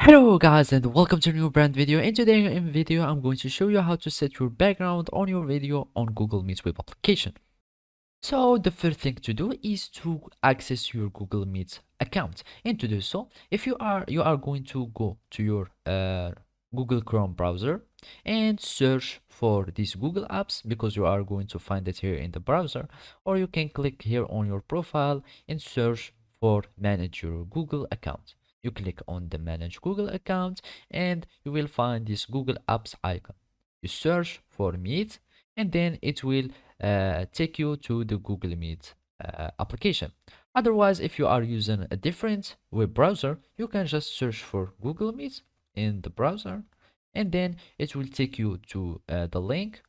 Hello guys and welcome to a new brand video. In today's video I'm going to show you how to set your background on your video on Google Meet web application. So the first thing to do is to access your Google Meet account, and to do so, if you are going to go to your Google Chrome browser and search for these Google apps, because you are going to find it here in the browser, or you can click here on your profile and search for manage your Google account. You click on the manage Google account and you will find this Google apps icon. You search for Meet and then it will take you to the Google Meet application. Otherwise, if you are using a different web browser, you can just search for Google Meet in the browser, and then it will take you to the link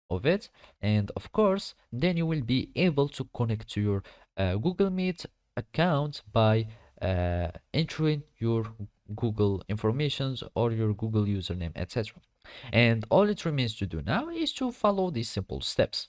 of it. And of course, then you will be able to connect to your Google Meet account by entering your Google informations or your Google username, etc. And all it remains to do now is to follow these simple steps.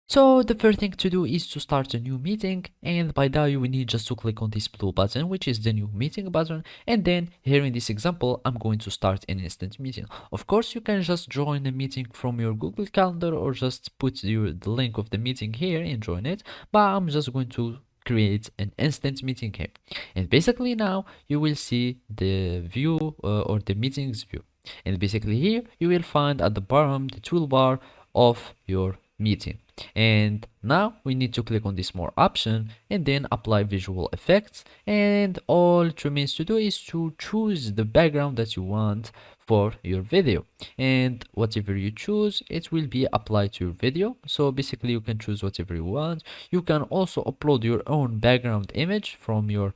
So the first thing to do is to start a new meeting, and by that you will need just to click on this blue button, which is the new meeting button. And then here in this example I'm going to start an instant meeting. Of course you can just join a meeting from your Google Calendar or just put the link of the meeting here and join it, but I'm just going to create an instant meeting here. And basically now you will see the view or the meetings view, and basically here you will find at the bottom the toolbar of your meeting. And now we need to click on this more option and then apply visual effects, and all it remains to do is to choose the background that you want for your video, and whatever you choose it will be applied to your video. So basically you can choose whatever you want. You can also upload your own background image from your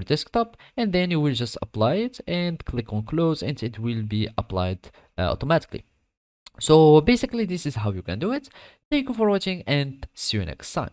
desktop, and then you will just apply it and click on close and it will be applied automatically. So basically this is how you can do it. Thank you for watching and see you next time.